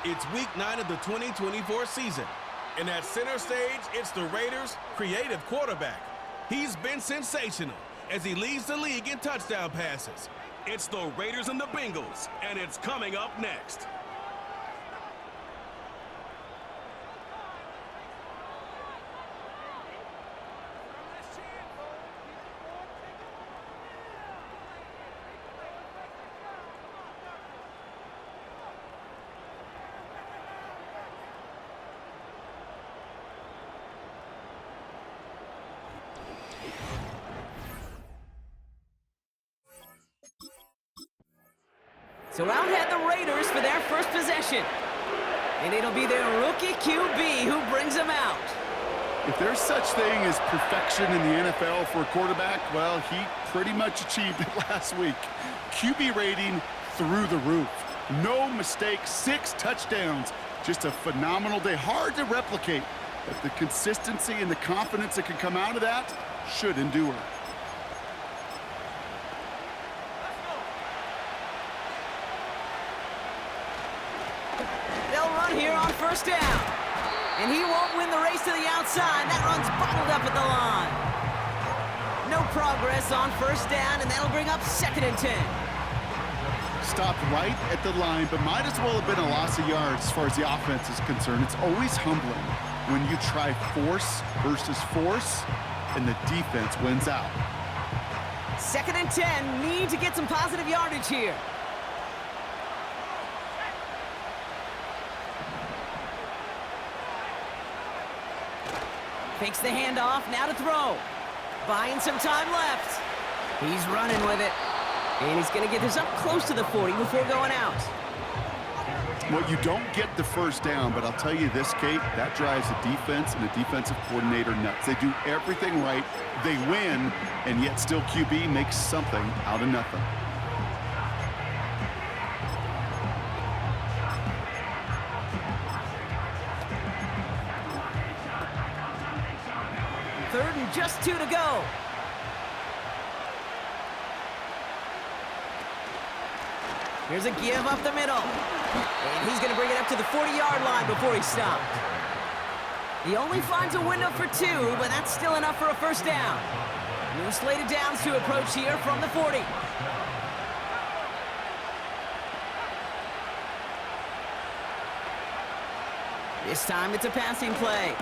It's week 9 of the 2024 season. And at center stage, it's the Raiders' creative quarterback. He's been sensational as he leads the league in touchdown passes. It's the Raiders and the Bengals, and it's coming up next. So out head the Raiders for their first possession. And it'll be their rookie QB who brings them out. If there's such thing as perfection in the NFL for a quarterback, well, he pretty much achieved it last week. QB rating through the roof. No mistakes, 6 touchdowns. Just a phenomenal day. Hard to replicate, but the consistency and the confidence that can come out of that should endure. Here on first down. And he won't win the race to the outside. That run's bottled up at the line. No progress on first down, and that'll bring up 2nd and 10. Stopped right at the line, but might as well have been a loss of yards as far as the offense is concerned. It's always humbling when you try force versus force, and the defense wins out. 2nd and 10. Need to get some positive yardage here. Fakes the handoff, now to throw. Buying some time left. He's running with it. And he's going to get this up close to the 40 before going out. Well, you don't get the first down, but I'll tell you this, Kate, that drives the defense and the defensive coordinator nuts. They do everything right, they win, and yet still QB makes something out of nothing. Third and just 2 to go. Here's a give up the middle. And he's going to bring it up to the 40-yard line before he stopped. He only finds a window for 2, but that's still enough for a first down. New slated downs to approach here from the 40. This time it's a passing play.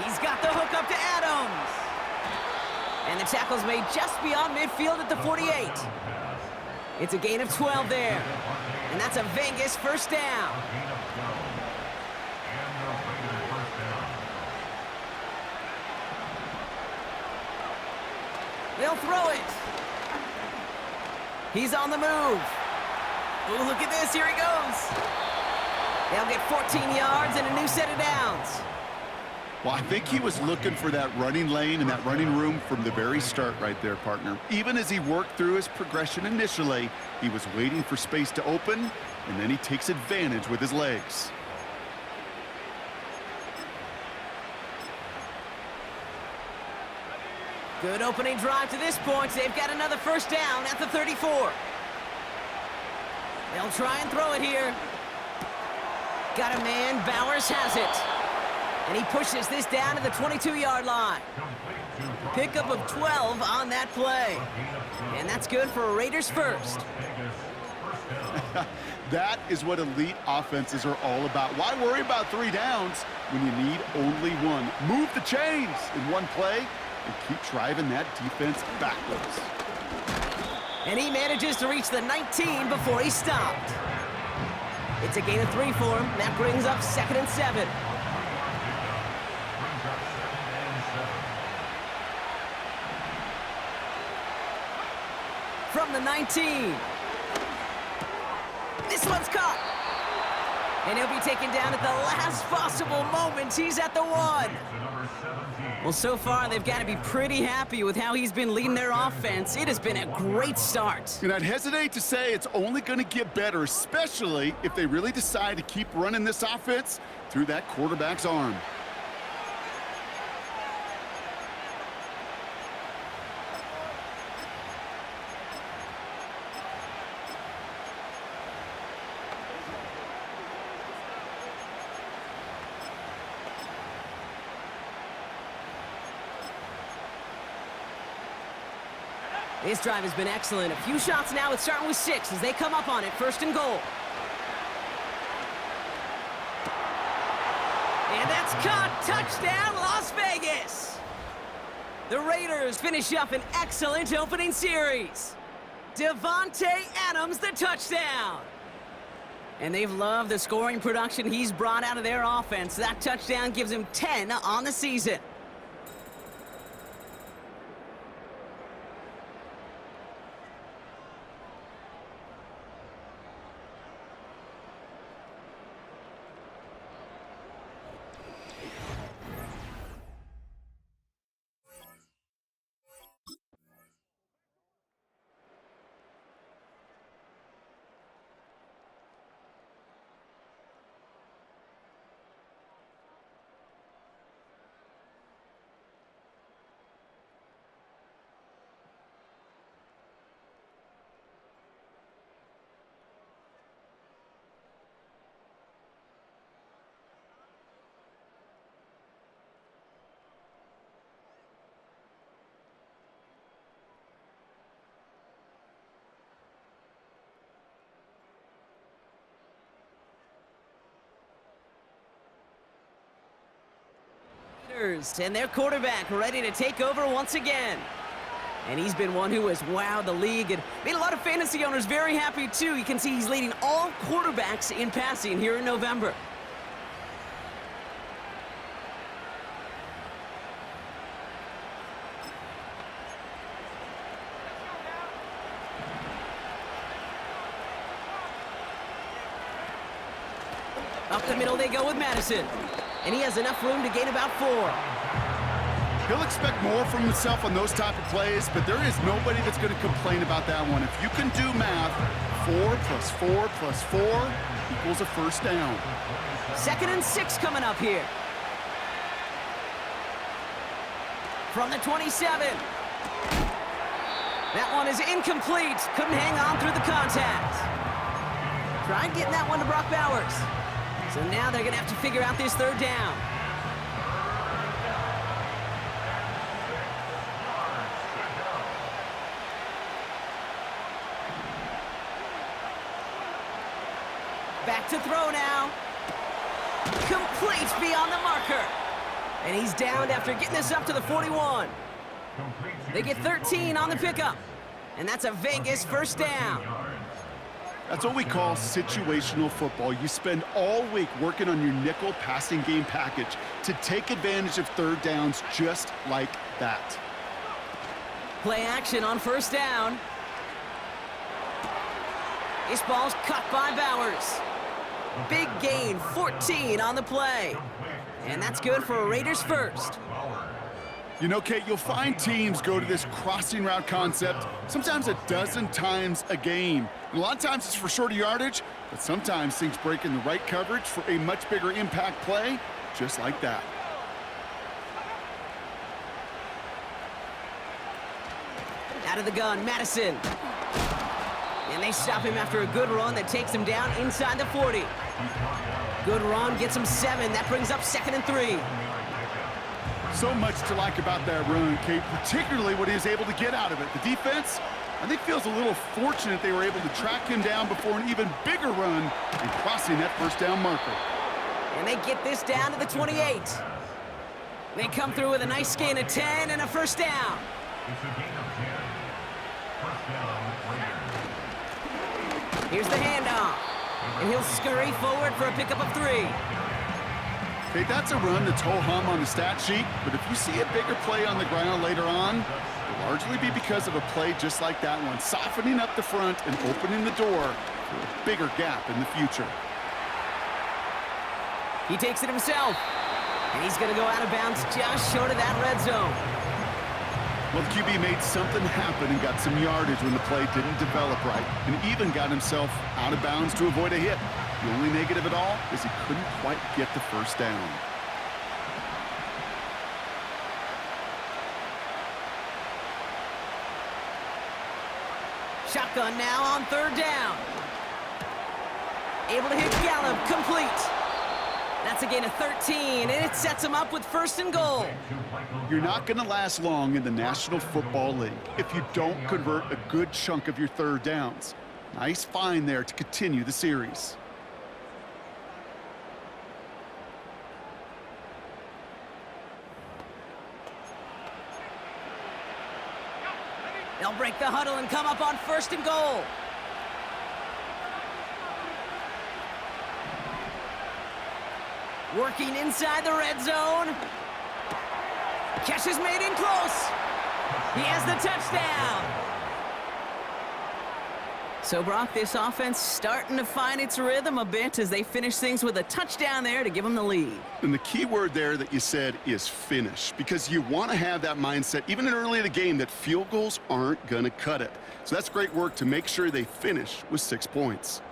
He's got the hook up to Adams. And the tackle's made just beyond midfield at the 48. It's a gain of 12 there. And that's a Vegas first down. They'll throw it. He's on the move. Oh, look at this. Here he goes. They'll get 14 yards and a new set of downs. Well, I think he was looking for that running lane and that running room from the very start right there, partner. Even as he worked through his progression initially, he was waiting for space to open, and then he takes advantage with his legs. Good opening drive to this point. They've got another first down at the 34. They'll try and throw it here. Got a man. Bowers has it. And he pushes this down to the 22-yard line. Pickup of 12 on that play. And that's good for a Raiders first. That is what elite offenses are all about. Why worry about 3 downs when you need only 1? Move the chains in one play and keep driving that defense backwards. And he manages to reach the 19 before he stopped. It's a gain of 3 for him. That brings up 2nd and 7. From the 19. This one's caught. And he'll be taken down at the last possible moment. He's at the 1. Well, so far, they've got to be pretty happy with how he's been leading their offense. It has been a great start. And I'd hesitate to say it's only going to get better, especially if they really decide to keep running this offense through that quarterback's arm. This drive has been excellent. A few shots now. It's starting with 6 as they come up on it. 1st and goal. And that's caught. Touchdown, Las Vegas. The Raiders finish up an excellent opening series. Devontae Adams, the touchdown. And they've loved the scoring production he's brought out of their offense. That touchdown gives him 10 on the season. And their quarterback ready to take over once again. And he's been one who has wowed the league and made a lot of fantasy owners very happy too. You can see he's leading all quarterbacks in passing here in November. Up the middle they go with Madison. And he has enough room to gain about 4. He'll expect more from himself on those type of plays, but there is nobody that's going to complain about that one. If you can do math, 4 plus 4 plus 4 equals a 1st down. 2nd and 6 coming up here. From the 27. That one is incomplete. Couldn't hang on through the contact. Tried getting that one to Brock Bowers. So now they're going to have to figure out this 3rd down. Back to throw now. Complete beyond the marker. And he's downed after getting this up to the 41. They get 13 on the pickup. And that's a Vegas 1st down. That's what we call situational football. You spend all week working on your nickel passing game package to take advantage of 3rd downs just like that. Play action on 1st down. This ball's cut by Bowers. Big gain, 14 on the play. And that's good for a Raiders 1st. You know, Kate, you'll find teams go to this crossing route concept sometimes a dozen times a game. And a lot of times it's for shorter yardage, but sometimes things break in the right coverage for a much bigger impact play, just like that. Out of the gun, Madison. And they stop him after a good run that takes him down inside the 40. Good run, gets him 7. That brings up 2nd and 3. So much to like about that run, Kate, particularly what he was able to get out of it. The defense, I think, feels a little fortunate they were able to track him down before an even bigger run and crossing that 1st down marker. And they get this down to the 28. They come through with a nice gain of 10 and a 1st down. Here's the handoff. And he'll scurry forward for a pickup of 3. Okay, that's a run that's ho-hum on the stat sheet, but if you see a bigger play on the ground later on, it'll largely be because of a play just like that one, softening up the front and opening the door for a bigger gap in the future. He takes it himself, and he's going to go out of bounds just short of that red zone. Well, the QB made something happen and got some yardage when the play didn't develop right, and even got himself out of bounds to avoid a hit. The only negative at all is he couldn't quite get the 1st down. Shotgun now on 3rd down. Able to hit Gallup, complete. That's a gain of 13, and it sets them up with 1st and goal. You're not going to last long in the National Football League if you don't convert a good chunk of your 3rd downs. Nice find there to continue the series. They'll break the huddle and come up on 1st and goal. Working inside the red zone. Catch is made in close. He has the touchdown. So, Brock, this offense starting to find its rhythm a bit as they finish things with a touchdown there to give them the lead. And the key word there that you said is finish, because you want to have that mindset, even early in the game, that field goals aren't going to cut it. So that's great work to make sure they finish with 6 points.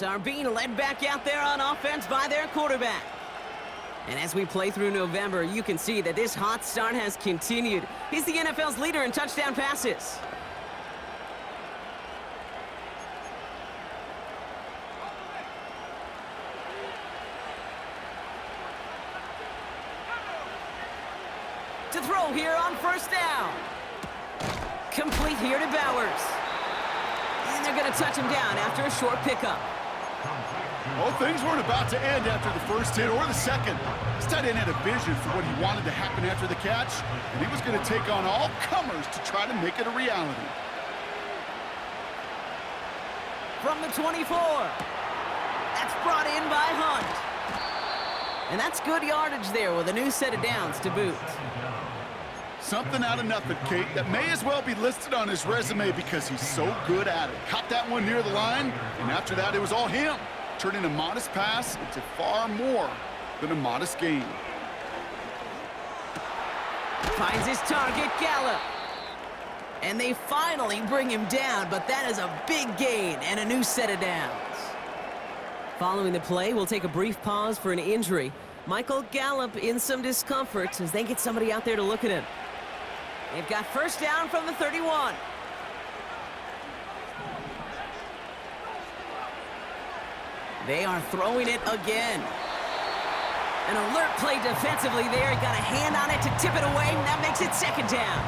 Are being led back out there on offense by their quarterback. And as we play through November, you can see that this hot start has continued. He's the NFL's leader in touchdown passes. To throw here on 1st down. Complete here to Bowers. And they're going to touch him down after a short pickup. Well, things weren't about to end after the 1st hit or the 2nd. This tight end had a vision for what he wanted to happen after the catch, and he was going to take on all comers to try to make it a reality. From the 24. That's brought in by Hunt. And that's good yardage there with a new set of downs to boot. Something out of nothing, Kate, that may as well be listed on his resume because he's so good at it. Caught that one near the line, and after that, it was all him, turning a modest pass into far more than a modest gain. Finds his target, Gallup. And they finally bring him down, but that is a big gain and a new set of downs. Following the play, we'll take a brief pause for an injury. Michael Gallup in some discomfort as they get somebody out there to look at him. They've got 1st down from the 31. They are throwing it again. An alert play defensively there. He got a hand on it to tip it away, and that makes it 2nd down.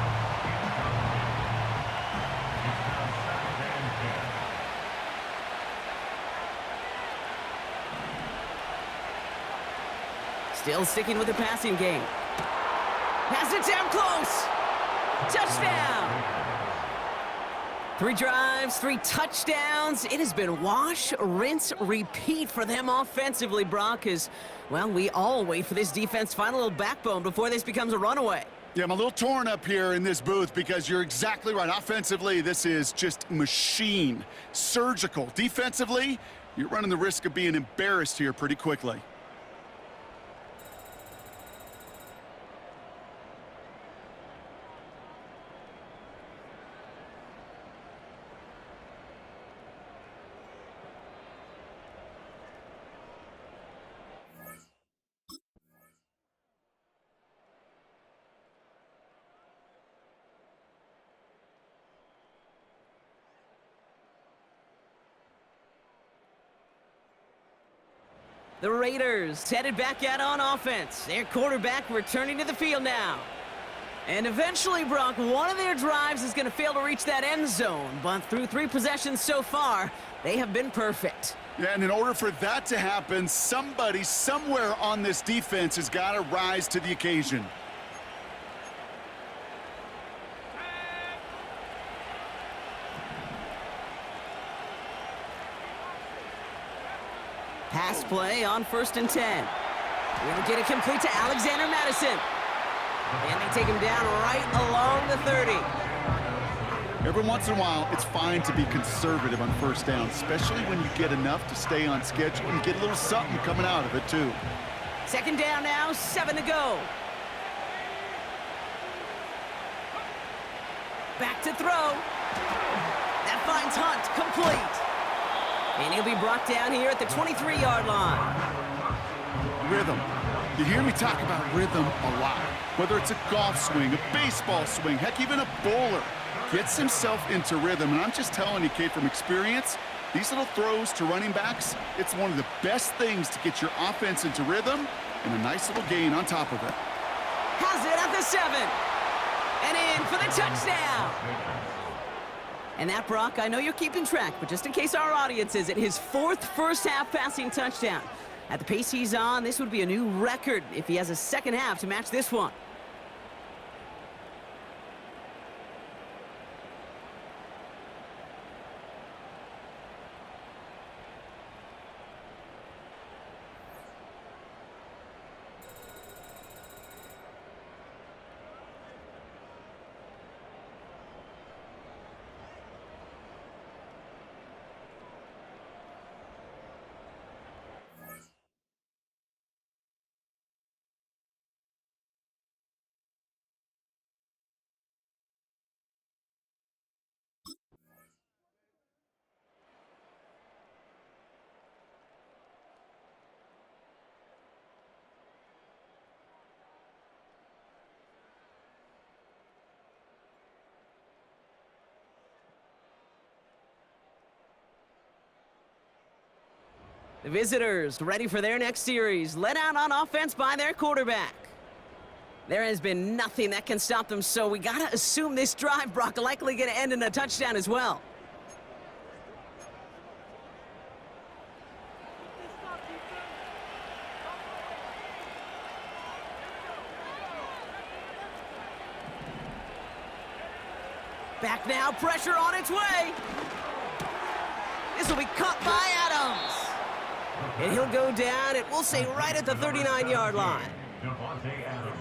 Still sticking with the passing game. Has it down close. Touchdown. 3 drives, 3 touchdowns. It has been wash, rinse, repeat for them offensively, Brock, as, well, we all wait for this defense to find a little backbone before this becomes a runaway. Yeah, I'm a little torn up here in this booth because you're exactly right. Offensively, this is just machine, surgical. Defensively, you're running the risk of being embarrassed here pretty quickly. The Raiders headed back out on offense. Their quarterback returning to the field now. And eventually, Brock, one of their drives is going to fail to reach that end zone. But through 3 possessions so far, they have been perfect. Yeah, and in order for that to happen, somebody somewhere on this defense has got to rise to the occasion. Pass play on 1st and 10. We'll get it complete to Alexander Madison. And they take him down right along the 30. Every once in a while, it's fine to be conservative on first down, especially when you get enough to stay on schedule and get a little something coming out of it, too. Second down now, 7 to go. Back to throw. That finds Hunt complete. And he'll be brought down here at the 23-yard line. Rhythm. You hear me talk about rhythm a lot. Whether it's a golf swing, a baseball swing, heck, even a bowler gets himself into rhythm. And I'm just telling you, kid, from experience, these little throws to running backs, it's one of the best things to get your offense into rhythm and a nice little gain on top of it. Has it at the 7. And in for the touchdown. And that, Brock, I know you're keeping track, but just in case our audience isn't, his 4th first-half passing touchdown. At the pace he's on, this would be a new record if he has a second half to match this one. The visitors ready for their next series, led out on offense by their quarterback. There has been nothing that can stop them, so we gotta assume this drive, Brock, likely gonna end in a touchdown as well. Back now, pressure on its way. This will be caught by Adams. And he'll go down, and we'll say right at the 39-yard line.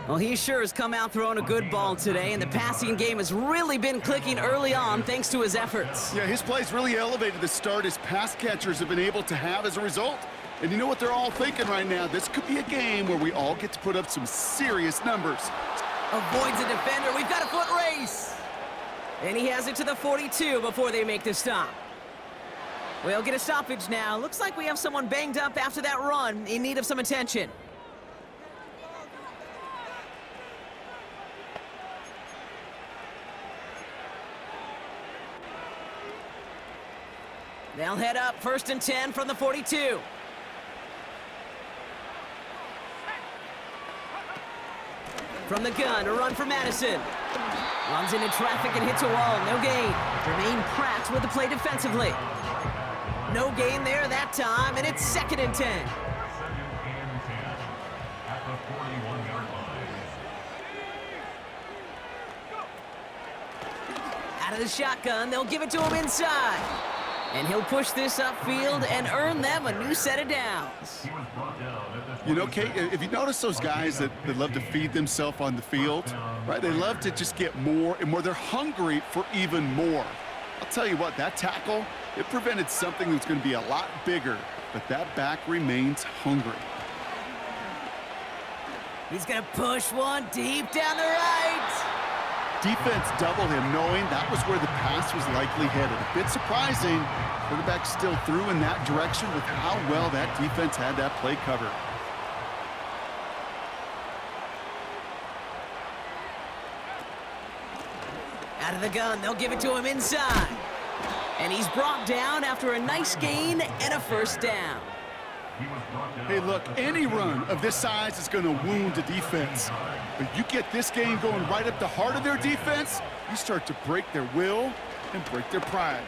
Well, he sure has come out throwing a good ball today, and the passing game has really been clicking early on thanks to his efforts. Yeah, his plays really elevated the start his pass catchers have been able to have as a result. And you know what they're all thinking right now? This could be a game where we all get to put up some serious numbers. Avoids a defender. We've got a foot race. And he has it to the 42 before they make the stop. We'll get a stoppage now. Looks like we have someone banged up after that run in need of some attention. They'll head up 1st and 10 from the 42. From the gun, a run for Madison. Runs into traffic and hits a wall. No gain. Jermaine Pratt with the play defensively. No gain there that time, and it's 2nd and 10. Out of the shotgun, they'll give it to him inside. And he'll push this upfield and earn them a new set of downs. You know, Kate, if you notice those guys that love to feed themselves on the field, right? They love to just get more and more. They're hungry for even more. I'll tell you what, that tackle, it prevented something that's going to be a lot bigger, but that back remains hungry. He's going to push one deep down the right. Defense doubled him, knowing that was where the pass was likely headed. A bit surprising, quarterback still threw in that direction with how well that defense had that play covered. Out of the gun, they'll give it to him inside. And he's brought down after a nice gain and a 1st down. Hey, look, any run of this size is going to wound a defense. But you get this game going right at the heart of their defense, you start to break their will and break their pride.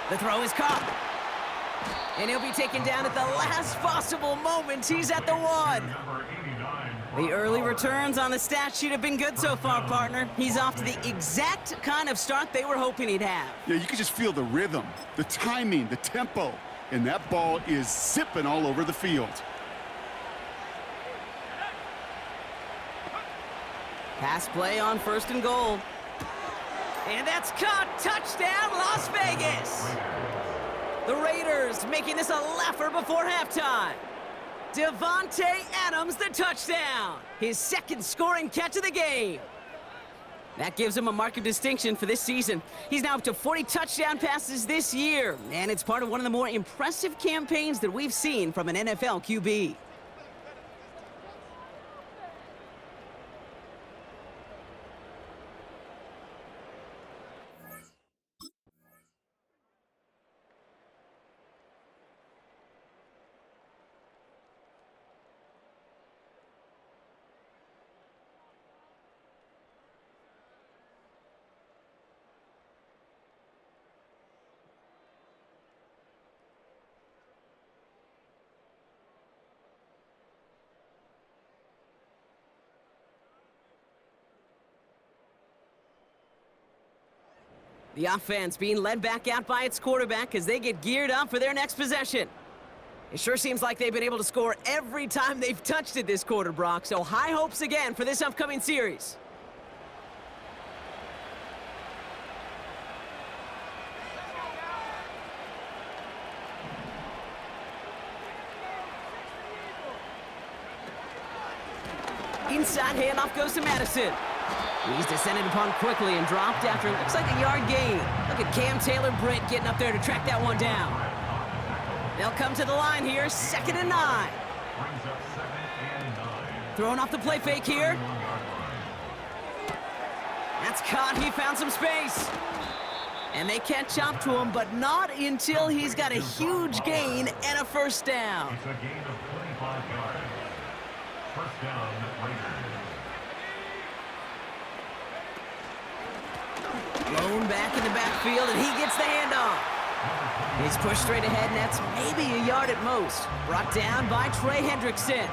The throw is caught. And he'll be taken down at the last possible moment. He's at the 1. The early returns on the stat sheet have been good so far, partner. He's off to the exact kind of start they were hoping he'd have. Yeah, you can just feel the rhythm, the timing, the tempo, and that ball is zipping all over the field. Pass play on 1st and goal. And that's caught. Touchdown, Las Vegas. The Raiders making this a laugher before halftime. Devontae Adams, the touchdown. His second scoring catch of the game. That gives him a mark of distinction for this season. He's now up to 40 touchdown passes this year, and it's part of one of the more impressive campaigns that we've seen from an NFL QB. The offense being led back out by its quarterback as they get geared up for their next possession. It sure seems like they've been able to score every time they've touched it this quarter, Brock, so high hopes again for this upcoming series. Inside handoff goes to Madison. He's descended upon quickly and dropped after it looks like a yard gain. Look at Cam Taylor-Britt getting up there to track that one down. They'll come to the line here, 2nd and 9. Throwing off the play fake here. That's caught. He found some space. And they catch up to him, but not until he's got a huge gain and a first down. It's a gain of 25 yards. First down, Raiders. Blown back in the backfield, and he gets the handoff. He's pushed straight ahead, and that's maybe a yard at most. Brought down by Trey Hendrickson.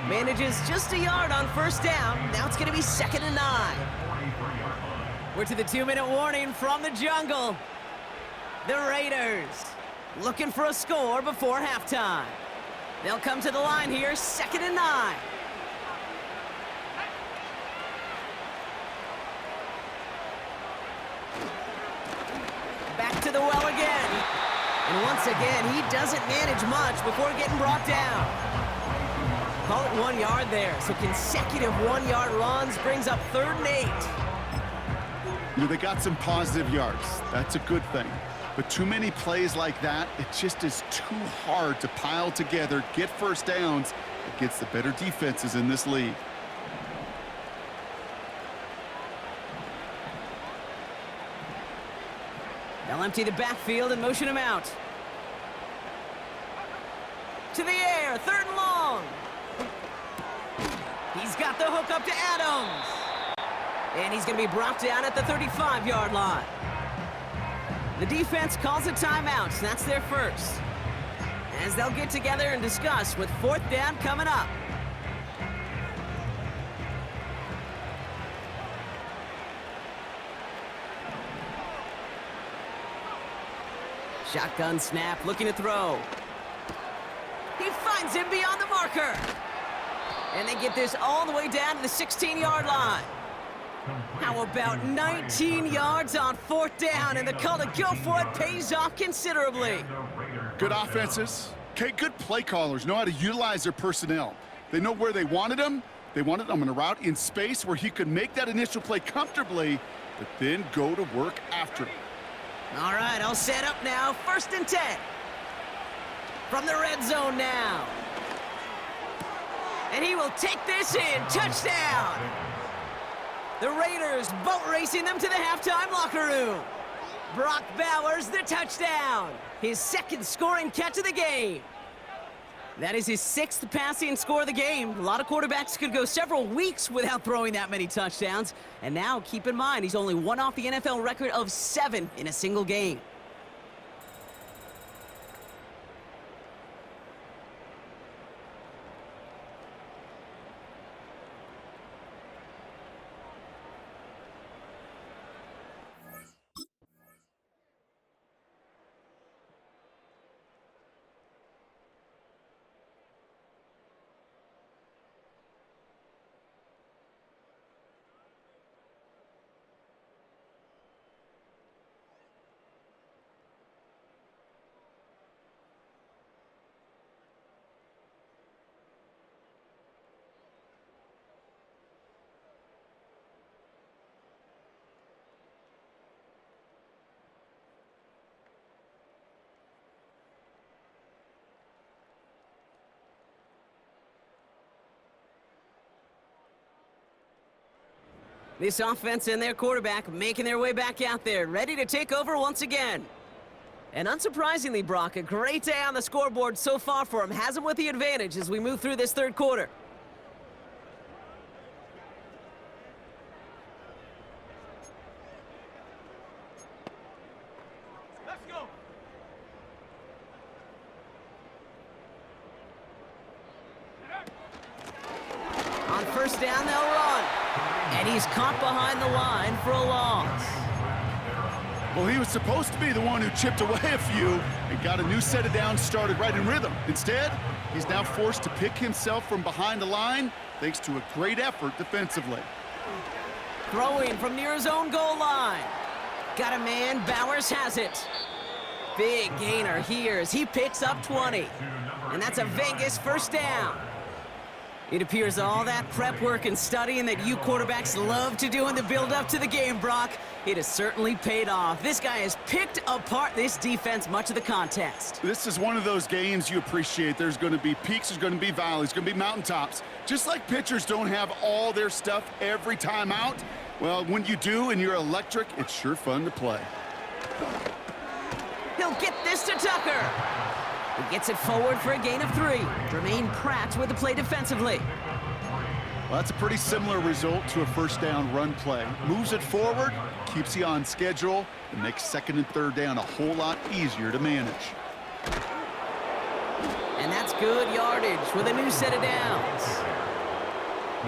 Manages just a yard on first down. Now it's going to be 2nd and 9. We're to the 2-minute warning from the jungle. The Raiders looking for a score before halftime. They'll come to the line here, 2nd and 9. Back to the well again. And once again, he doesn't manage much before getting brought down. Call it 1 yard there. So consecutive 1-yard runs brings up 3rd and 8. You know, they got some positive yards. That's a good thing. But too many plays like that, it just is too hard to pile together, get first downs against the better defenses in this league. They'll empty the backfield and motion him out. To the air, 3rd and long. He's got the hook up to Adams. And he's going to be brought down at the 35-yard line. The defense calls a timeout, so that's their first. As they'll get together and discuss with 4th down coming up. Shotgun snap, looking to throw. He finds him beyond the marker. And they get this all the way down to the 16-yard line. How about 19 yards on 4th down, and the call to go for it pays off considerably. Good offenses. Okay, good play callers know how to utilize their personnel. They know where they wanted them. They wanted them in a route in space where he could make that initial play comfortably, but then go to work after it. All right, all set up now. 1st and 10. From the red zone now. And he will take this in. Touchdown. The Raiders boat racing them to the halftime locker room. Brock Bowers, the touchdown. His 2nd scoring catch of the game. That is his 6th passing score of the game. A lot of quarterbacks could go several weeks without throwing that many touchdowns. And now, keep in mind, he's only one off the NFL record of 7 in a single game. This offense and their quarterback making their way back out there, ready to take over once again. And unsurprisingly, Brock, a great day on the scoreboard so far for him. Has him with the advantage as we move through this third quarter. Let's go. On first down, they'll run. And he's caught behind the line for a loss. Well, he was supposed to be the one who chipped away a few and got a new set of downs started right in rhythm. Instead, he's now forced to pick himself from behind the line thanks to a great effort defensively. Throwing from near his own goal line. Got a man, Bowers has it. Big gainer here as he picks up 20. And that's a Vegas first down. It appears all that prep work and studying that you quarterbacks love to do in the build-up to the game, Brock, it has certainly paid off. This guy has picked apart this defense much of the contest. This is one of those games you appreciate. There's going to be peaks, there's going to be valleys, going to be mountaintops. Just like pitchers don't have all their stuff every time out, well, when you do and you're electric, it's sure fun to play. He'll get this to Tucker. He gets it forward for a gain of 3. Jermaine Pratt with the play defensively. Well, that's a pretty similar result to a first down run play. Moves it forward, keeps you on schedule, and makes second and third down a whole lot easier to manage. And that's good yardage with a new set of downs.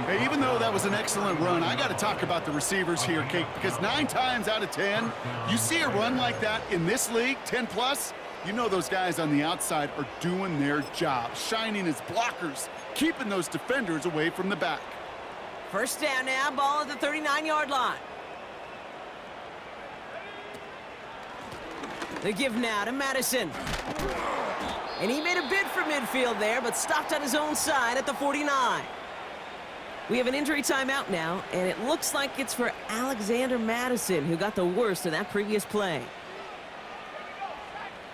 Hey, even though that was an excellent run, I got to talk about the receivers here, Kate, because 9 times out of 10, you see a run like that in this league, 10 plus, you know those guys on the outside are doing their job, shining as blockers, keeping those defenders away from the back. First down now, ball at the 39-yard line. They give now to Madison. And he made a bid for midfield there, but stopped on his own side at the 49. We have an injury timeout now, and it looks like it's for Alexander Madison, who got the worst of that previous play.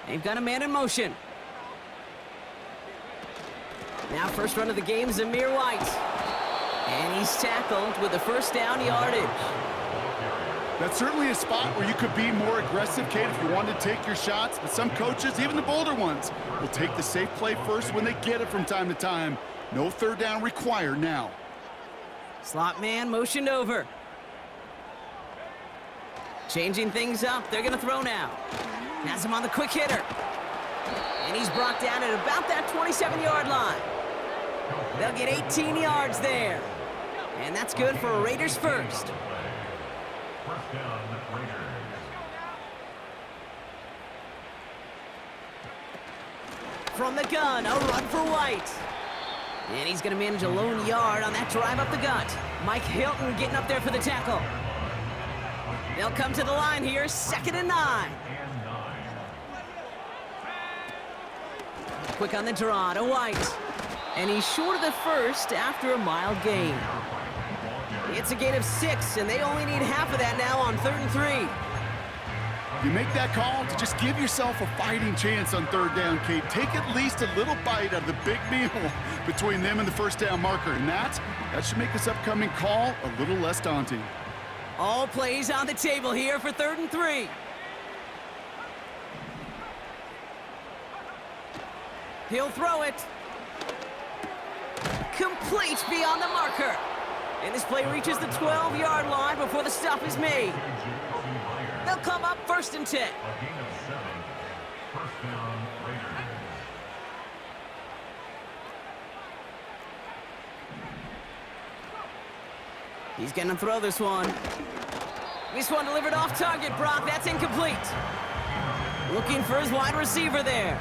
They've got a man in motion. Now first run of the game is Amir White. And he's tackled with the first down yardage. That's certainly a spot where you could be more aggressive, Kate, if you wanted to take your shots. But some coaches, even the bolder ones, will take the safe play first when they get it from time to time. No third down required now. Slot man motioned over. Changing things up. They're going to throw now. Has him on the quick hitter. And he's brought down at about that 27-yard line. They'll get 18 yards there. And that's good for Raiders first. First down, Raiders. From the gun, a run for White. And he's going to manage a lone yard on that drive up the gut. Mike Hilton getting up there for the tackle. They'll come to the line here, 2nd and 9. Quick on the draw to White. And he's short of the first after a mild gain. It's a gain of 6, and they only need half of that now on 3rd and 3. You make that call to just give yourself a fighting chance on third down, Kate. Take at least a little bite out of the big meal between them and the first down marker. And that should make this upcoming call a little less daunting. All plays on the table here for 3rd and 3. He'll throw it. Complete beyond the marker. And this play reaches the 12-yard line before the stop is made. They'll come up 1st and 10. A gain of 7. First down, Raiders. He's going to throw this one. This one delivered off target, Brock. That's incomplete. Looking for his wide receiver there.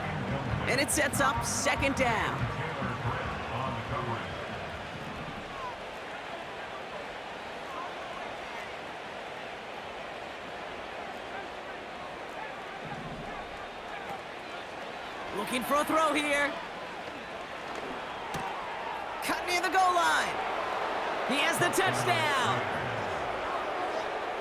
And it sets up 2nd down. Looking for a throw here. Cut near the goal line. He has the touchdown.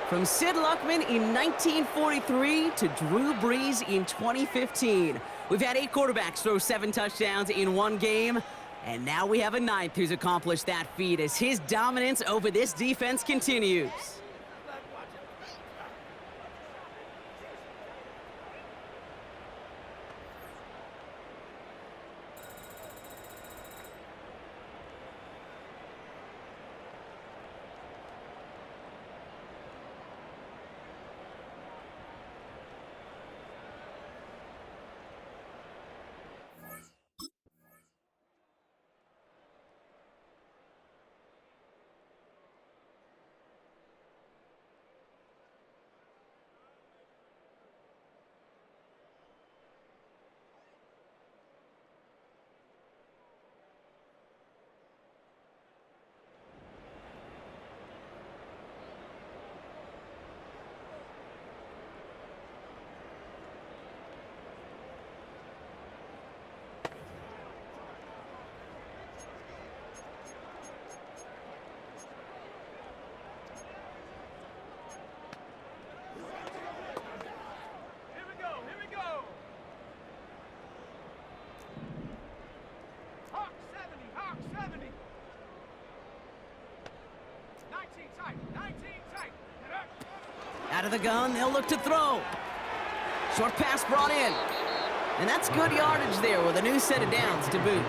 From Sid Luckman in 1943 to Drew Brees in 2015. We've had 8 quarterbacks throw 7 touchdowns in one game, And now we have a ninth who's accomplished that feat as his dominance over this defense continues. Out of the gun, they'll look to throw. Short pass brought in. And that's good yardage there with a new set of downs to boot.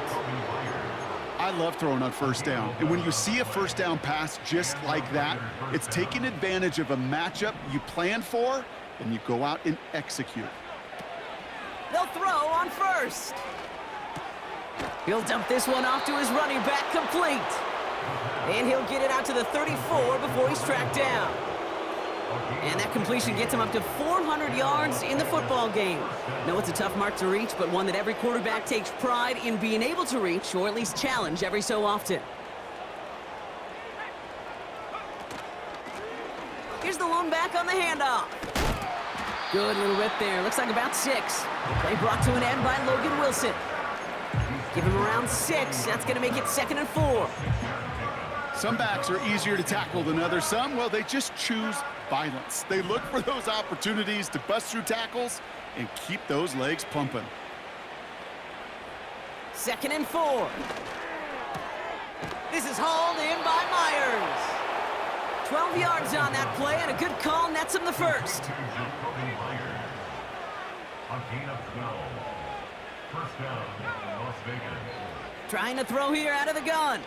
I love throwing on first down. And when you see a first down pass just like that, it's taking advantage of a matchup you planned for, and you go out and execute. They'll throw on first. He'll dump this one off to his running back, complete. And he'll get it out to the 34 before he's tracked down. And that completion gets him up to 400 yards in the football game. No, it's a tough mark to reach, but one that every quarterback takes pride in being able to reach, or at least challenge every so often. Here's the lone back on the handoff. Good little rip there. Looks like about 6. Play brought to an end by Logan Wilson. Give him around 6. That's going to make it 2nd and 4. Some backs are easier to tackle than others. Some, well, they just choose violence. They look for those opportunities to bust through tackles and keep those legs pumping. 2nd and 4. This is hauled in by Myers. 12 yards on that play, and a good call nets him the first. Trying to throw here out of the gun.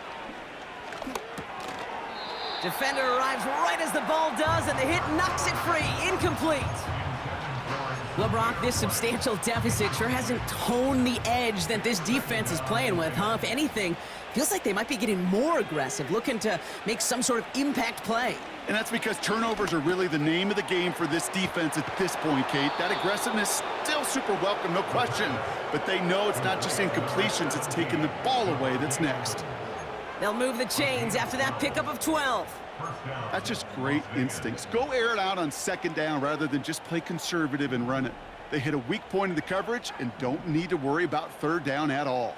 Defender arrives right as the ball does, and the hit knocks it free. Incomplete. LeBron, this substantial deficit sure hasn't toned the edge that this defense is playing with, huh? If anything, feels like they might be getting more aggressive, looking to make some sort of impact play. And that's because turnovers are really the name of the game for this defense at this point, Kate. That aggressiveness still super welcome, no question. But they know it's not just incompletions, it's taking the ball away that's next. They'll move the chains after that pickup of 12. That's just great instincts. Go air it out on 2nd down rather than just play conservative and run it. They hit a weak point in the coverage and don't need to worry about 3rd down at all.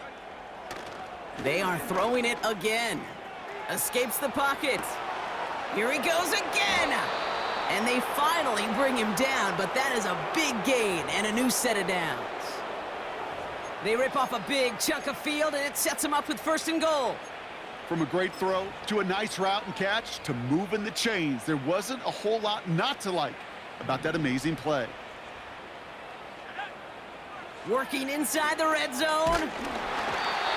They are throwing it again. Escapes the pocket. Here he goes again. And they finally bring him down, but that is a big gain and a new set of downs. They rip off a big chunk of field, and it sets them up with 1st and goal. From a great throw to a nice route and catch to moving the chains, there wasn't a whole lot not to like about that amazing play. Working inside the red zone.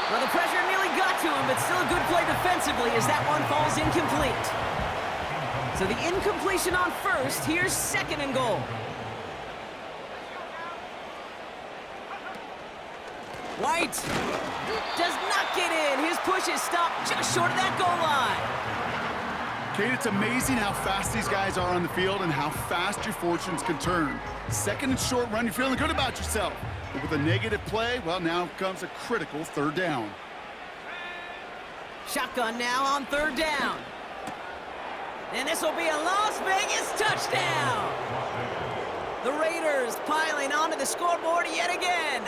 Well, the pressure nearly got to him, but still a good play defensively as that one falls incomplete. So the incompletion on first, here's 2nd and goal. White does not get in. His push is stopped just short of that goal line. Kate, it's amazing how fast these guys are on the field and how fast your fortunes can turn. 2nd and short run, you're feeling good about yourself. But with a negative play, well, now comes a critical 3rd down. Shotgun now on 3rd down. And this will be a Las Vegas touchdown. The Raiders piling onto the scoreboard yet again.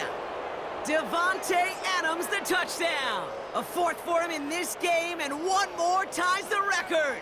Devontae Adams, the touchdown. A 4th for him in this game, and one more ties the record.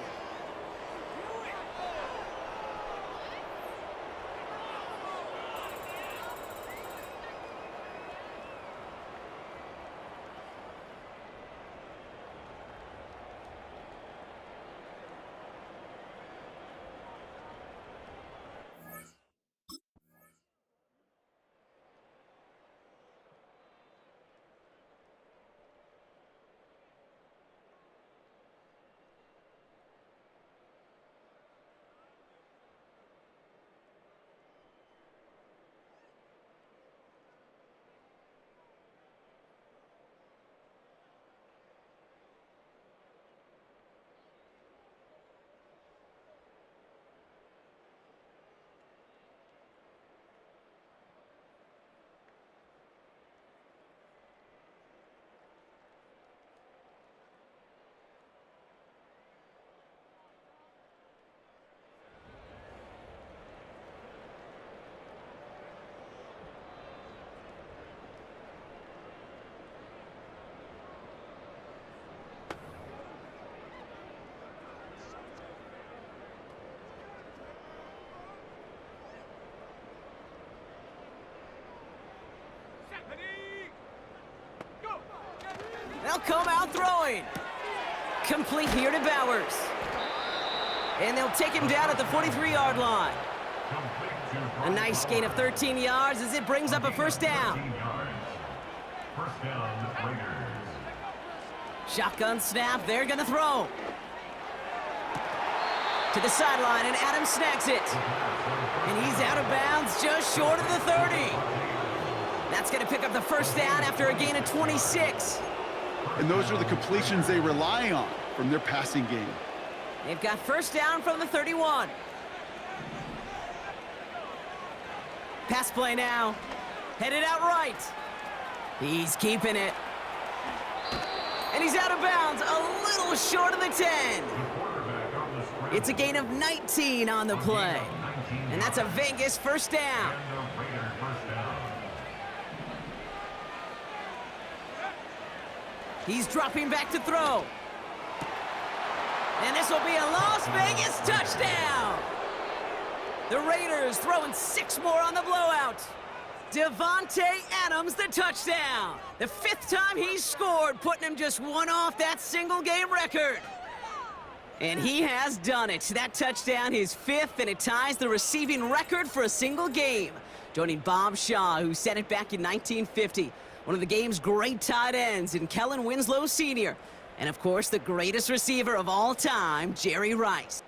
They'll come out throwing. Complete here to Bowers. And they'll take him down at the 43-yard line. A nice gain of 13 yards as it brings up a first down. First down, Raiders. Shotgun snap, they're gonna throw. To the sideline, and Adams snags it. And he's out of bounds just short of the 30. That's gonna pick up the first down after a gain of 26. And those are the completions they rely on from their passing game. They've got first down from the 31. Pass play now. Headed out right. He's keeping it. And he's out of bounds, a little short of the 10. It's a gain of 19 on the play. And that's a Vegas first down. He's dropping back to throw. And this will be a Las Vegas touchdown. The Raiders throwing 6 more on the blowout. Devontae Adams, the touchdown. The 5th time he's scored, putting him just 1 off that single-game record. And he has done it. That touchdown, his 5th, and it ties the receiving record for a single game. Joining Bob Shaw, who set it back in 1950. One of the game's great tight ends in Kellen Winslow Sr. And, of course, the greatest receiver of all time, Jerry Rice.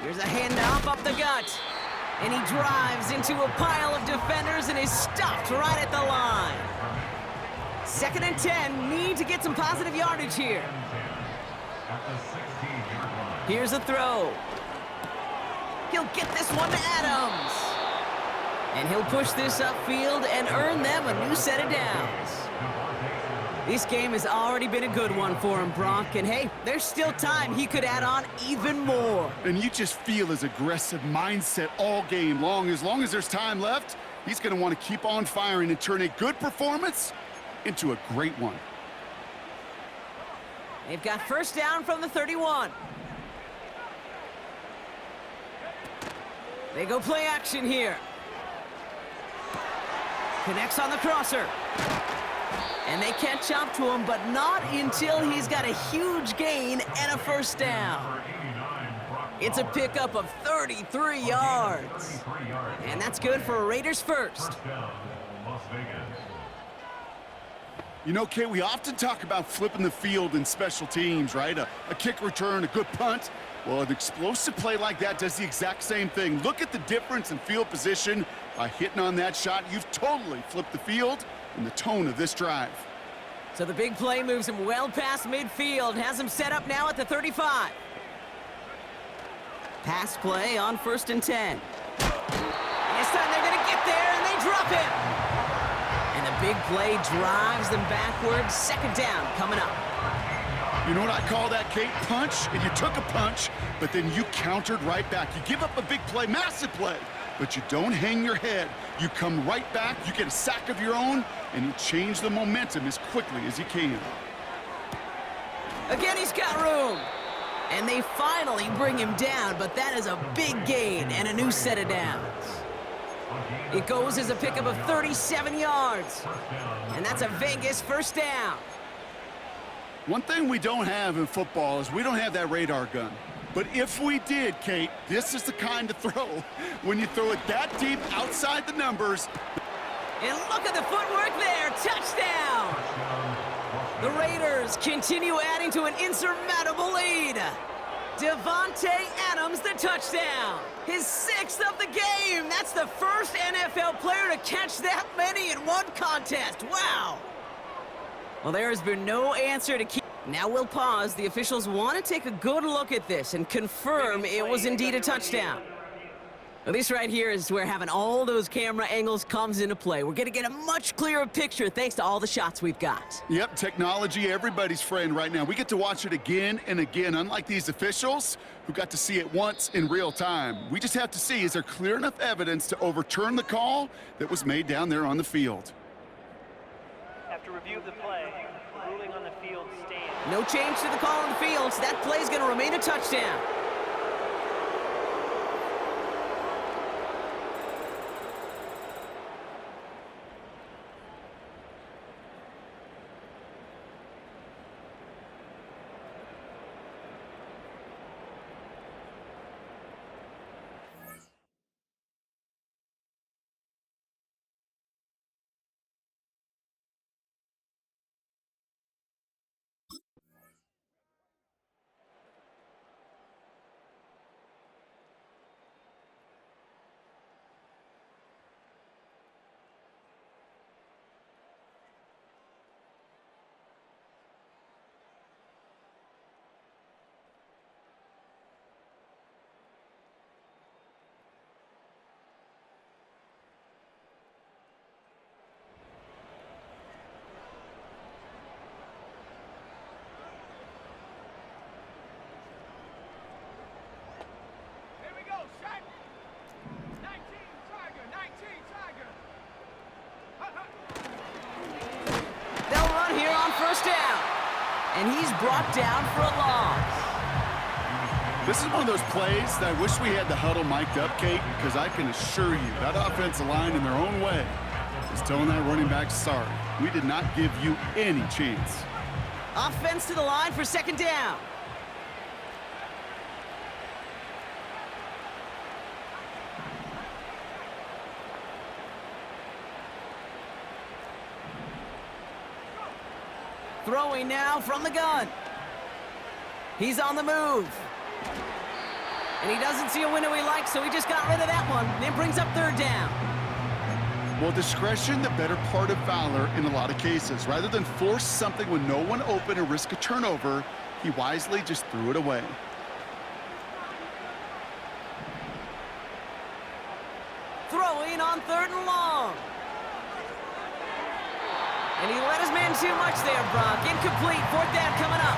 Here's a handoff up the gut. And he drives into a pile of defenders and is stopped right at the line. 2nd and 10, need to get some positive yardage here. Here's a throw. He'll get this one to Adams. And he'll push this upfield and earn them a new set of downs. This game has already been a good one for him, Brock. And hey, there's still time he could add on even more. And you just feel his aggressive mindset all game long. As long as there's time left, he's going to want to keep on firing and turn a good performance into a great one. They've got first down from the 31. They go play action here. Connects on the crosser. And they catch up to him, but not until he's got a huge gain and a first down. It's a pickup of 33 yards. And that's good for a Raiders first. You know, Kate, we often talk about flipping the field in special teams, right? A kick return, a good punt. Well, an explosive play like that does the exact same thing. Look at the difference in field position. By hitting on that shot, you've totally flipped the field and the tone of this drive. So the big play moves him well past midfield, has him set up now at the 35. Pass play on 1st and 10. This time they're gonna get there and they drop him. And the big play drives them backwards. 2nd down coming up. You know what I call that, Kate? Punch, and you took a punch, but then you countered right back. You give up a big play, massive play, but you don't hang your head. You come right back, you get a sack of your own, and you change the momentum as quickly as you can. Again, he's got room. And they finally bring him down, but that is a big gain and a new set of downs. It goes as a pickup of 37 yards. And that's a Vegas first down. One thing we don't have in football is we don't have that radar gun. But if we did, Kate, this is the kind of throw. When you throw it that deep outside the numbers. And look at the footwork there. Touchdown! The Raiders continue adding to an insurmountable lead. Devontae Adams, the touchdown. His 6th of the game. That's the first NFL player to catch that many in one contest. Wow. Well, there has been no answer to keep. Now we'll pause. The officials want to take a good look at this and confirm it was indeed a touchdown. Well, this right here is where having all those camera angles comes into play. We're going to get a much clearer picture thanks to all the shots we've got. Yep, technology, everybody's friend right now. We get to watch it again and again, unlike these officials who got to see it once in real time. We just have to see, is there clear enough evidence to overturn the call that was made down there on the field? After review of the play, the ruling on the field stands. No change to the call on the field, so that play's going to remain a touchdown. First down, and he's brought down for a loss. This is one of those plays that I wish we had the huddle mic'd up, Kate, because I can assure you that offensive line in their own way is telling that running back, sorry, we did not give you any chance. Offense to the line for 2nd down. Throwing now from the gun. He's on the move. And he doesn't see a window he likes, so he just got rid of that one. And it brings up 3rd down. Well, discretion, the better part of valor in a lot of cases. Rather than force something with no one open and risk a turnover, he wisely just threw it away. Throwing on 3rd and long. And he let his man too much there, Brock. Incomplete. 4th down coming up.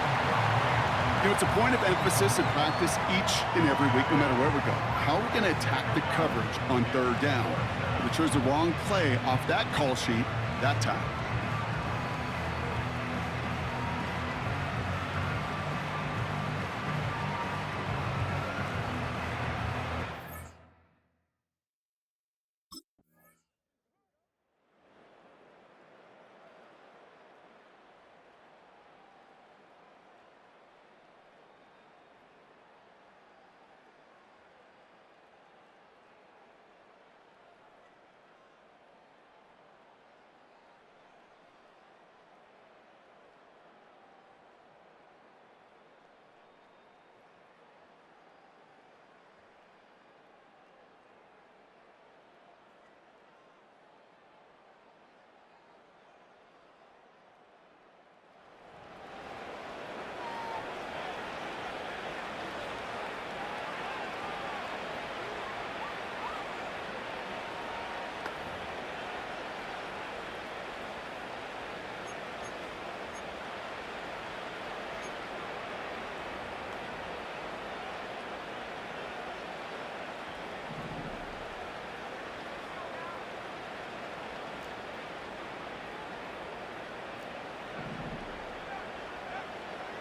You know, it's a point of emphasis in practice each and every week, no matter where we go. How are we going to attack the coverage on 3rd down? We chose the wrong play off that call sheet that time.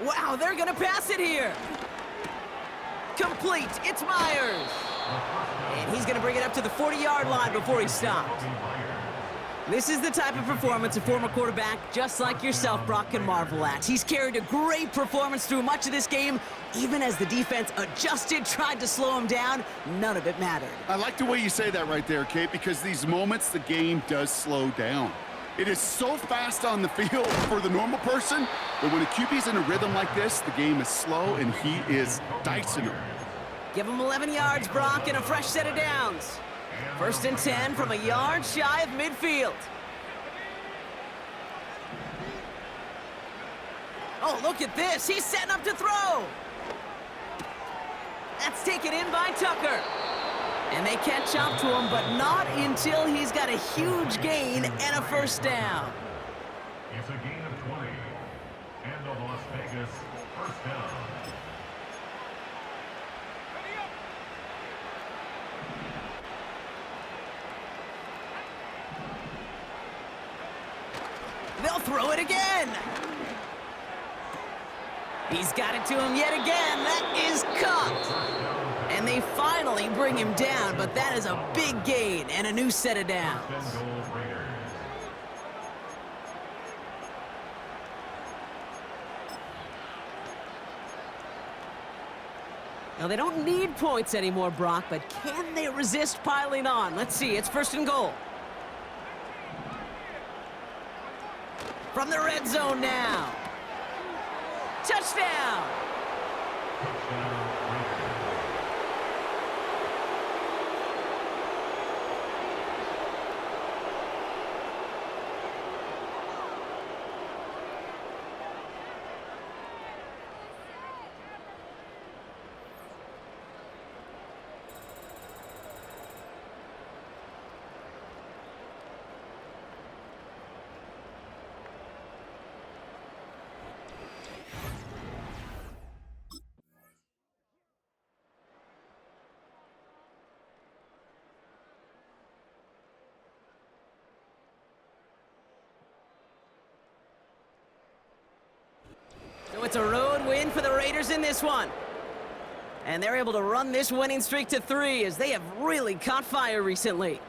Wow, they're going to pass it here. Complete. It's Myers. And he's going to bring it up to the 40-yard line before he stopped. This is the type of performance a former quarterback just like yourself, Brock, can marvel at. He's carried a great performance through much of this game. Even as the defense adjusted, tried to slow him down, none of it mattered. I like the way you say that right there, Kate, because these moments the game does slow down. It is so fast on the field for the normal person, but when a QB's in a rhythm like this, the game is slow, and he is dicing them. Give him 11 yards, Brock, and a fresh set of downs. 1st and 10 from a yard shy of midfield. Oh, look at this. He's setting up to throw. That's taken in by Tucker. And they catch up to him, but not until he's got a huge gain and a first down. It's a gain of 20. And the Las Vegas first down. They'll throw it again. He's got it to him yet again. That is caught. And they finally bring him down, but that is a big gain and a new set of downs. Bengals Raiders. Now, they don't need points anymore, Brock, but can they resist piling on? Let's see. It's 1st and goal. From the red zone now. Touchdown! Touchdown Raiders. So it's a road win for the Raiders in this one. And they're able to run this winning streak to 3 as they have really caught fire recently.